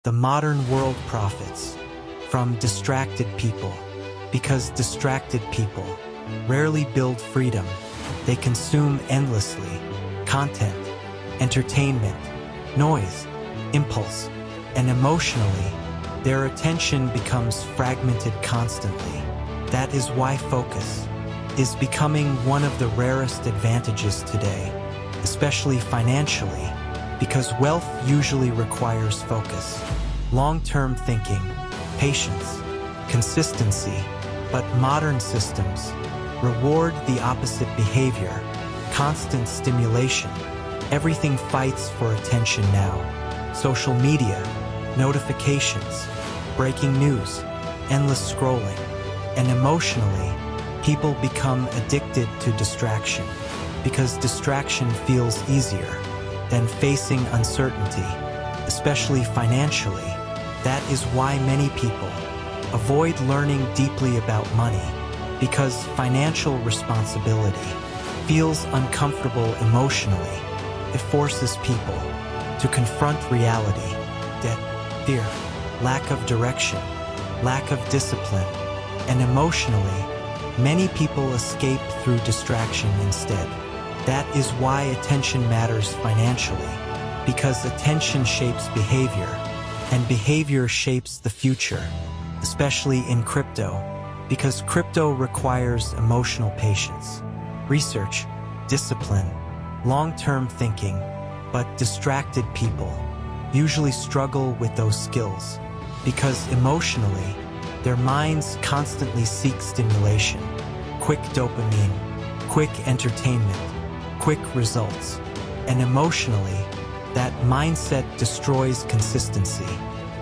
The modern world profits from distracted people because distracted people rarely build freedom. They consume endlessly content, entertainment, noise, impulse, and emotionally, their attention becomes fragmented constantly. That is why focus is becoming one of the rarest advantages today, especially financially, because wealth usually requires focus, long-term thinking, patience, consistency, but modern systems reward the opposite behavior, constant stimulation. Everything fights for attention now. Social media, notifications, breaking news, endless scrolling, and emotionally, people become addicted to distraction because distraction feels easier than facing uncertainty, especially financially. That is why many people avoid learning deeply about money because financial responsibility feels uncomfortable emotionally. It forces people to confront reality, debt, fear, lack of direction, lack of discipline, and emotionally, many people escape through distraction instead. That is why attention matters financially, because attention shapes behavior, and behavior shapes the future, especially in crypto, because crypto requires emotional patience, research, discipline, long-term thinking, but distracted people usually struggle with those skills because emotionally, their minds constantly seek stimulation, quick dopamine, quick entertainment, quick results, and emotionally, that mindset destroys consistency.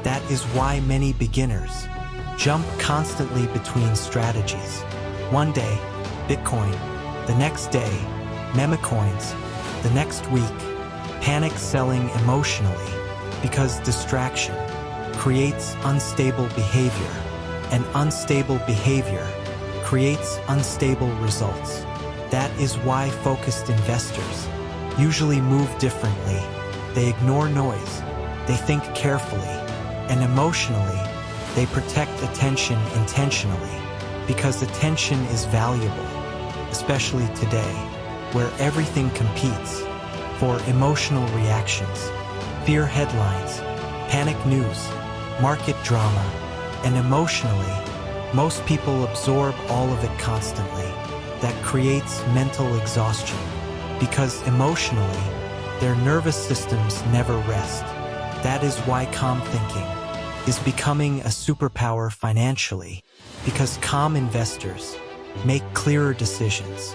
That is why many beginners jump constantly between strategies. One day, Bitcoin, the next day, meme coins, the next week, panic selling emotionally because distraction creates unstable behavior, and unstable behavior creates unstable results. That is why focused investors usually move differently. They ignore noise, they think carefully, and emotionally, they protect attention intentionally because attention is valuable, especially today, where everything competes for emotional reactions, fear headlines, panic news, market drama, and emotionally, most people absorb all of it constantly. That creates mental exhaustion because emotionally, their nervous systems never rest. That is why calm thinking is becoming a superpower financially because calm investors make clearer decisions,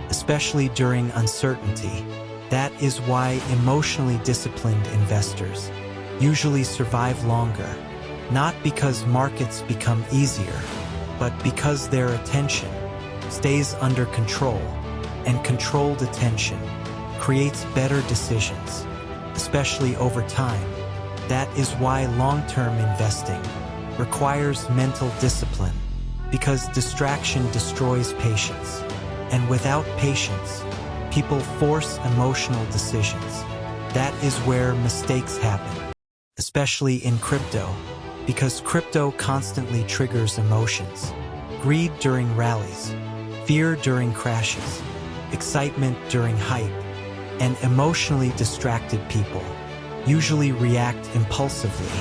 especially during uncertainty. That is why emotionally disciplined investors usually survive longer, not because markets become easier, but because their attention stays under control, and controlled attention creates better decisions, especially over time. That is why long-term investing requires mental discipline, because distraction destroys patience, and without patience, people force emotional decisions. That is where mistakes happen, especially in crypto, because crypto constantly triggers emotions. Greed during rallies, fear during crashes, excitement during hype, and emotionally distracted people usually react impulsively.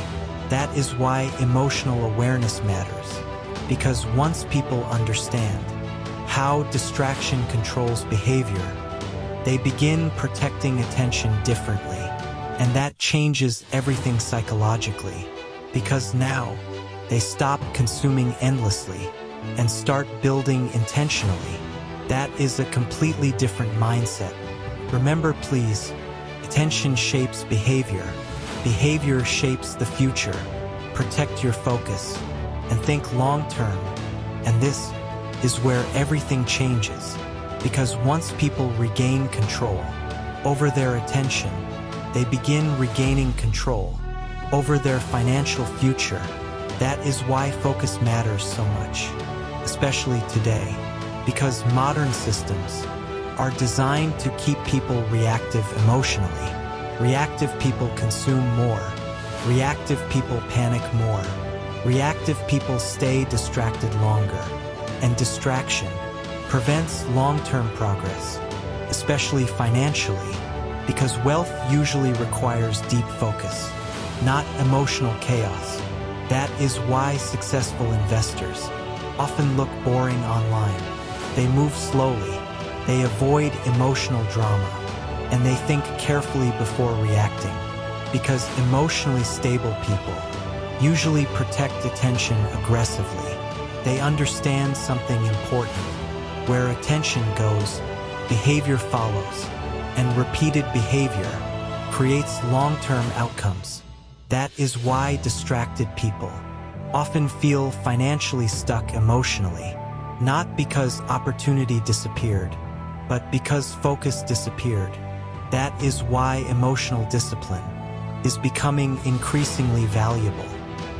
That is why emotional awareness matters, because once people understand how distraction controls behavior, they begin protecting attention differently, and that changes everything psychologically, because now they stop consuming endlessly and start building intentionally. That is a completely different mindset. Remember, please, attention shapes behavior. Behavior shapes the future. Protect your focus and think long-term. And this is where everything changes, because once people regain control over their attention, they begin regaining control over their financial future. That is why focus matters so much, especially today, because modern systems are designed to keep people reactive emotionally. Reactive people consume more, Reactive people panic more. Reactive people stay distracted longer. And distraction prevents long-term progress, especially financially, because wealth usually requires deep focus, not emotional chaos. That is why successful investors often look boring online. They move slowly, they avoid emotional drama, and they think carefully before reacting, because emotionally stable people usually protect attention aggressively. They understand something important. Where attention goes, behavior follows, and repeated behavior creates long-term outcomes. That is why distracted people often feel financially stuck emotionally, not because opportunity disappeared, but because focus disappeared. That is why emotional discipline is becoming increasingly valuable,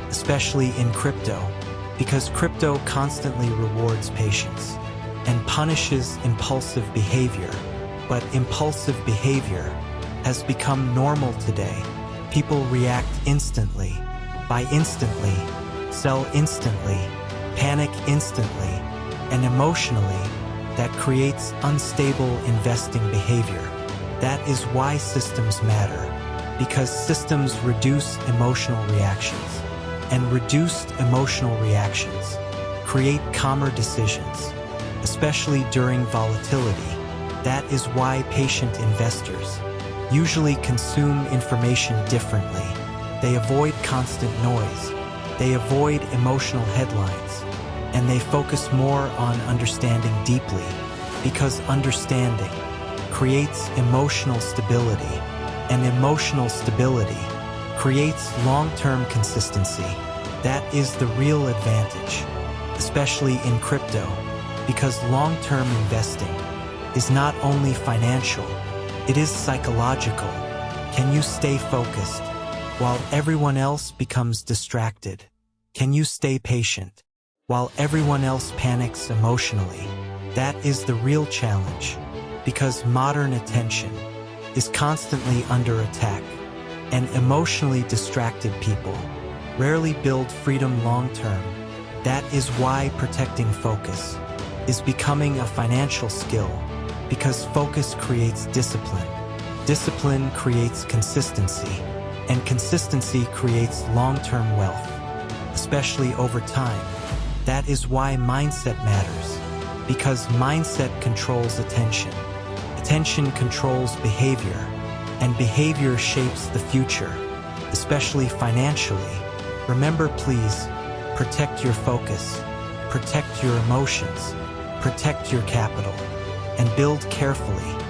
especially in crypto, because crypto constantly rewards patience and punishes impulsive behavior. But impulsive behavior has become normal today. People react instantly, buy instantly, sell instantly, panic instantly, and emotionally, that creates unstable investing behavior. That is why systems matter, because systems reduce emotional reactions, and reduced emotional reactions create calmer decisions, especially during volatility. That is why patient investors usually consume information differently. They avoid constant noise, they avoid emotional headlines, and they focus more on understanding deeply, because understanding creates emotional stability, and emotional stability creates long-term consistency. That is the real advantage, especially in crypto, because long-term investing is not only financial, it is psychological. Can you stay focused while everyone else becomes distracted? Can you stay patient while everyone else panics emotionally? That is the real challenge, because modern attention is constantly under attack, and emotionally distracted people rarely build freedom long-term. That is why protecting focus is becoming a financial skill, because focus creates discipline. Discipline creates consistency, and consistency creates long-term wealth, especially over time. That is why mindset matters, because mindset controls attention. Attention controls behavior, and behavior shapes the future, especially financially. Remember, please, protect your focus, protect your emotions, protect your capital, and build carefully.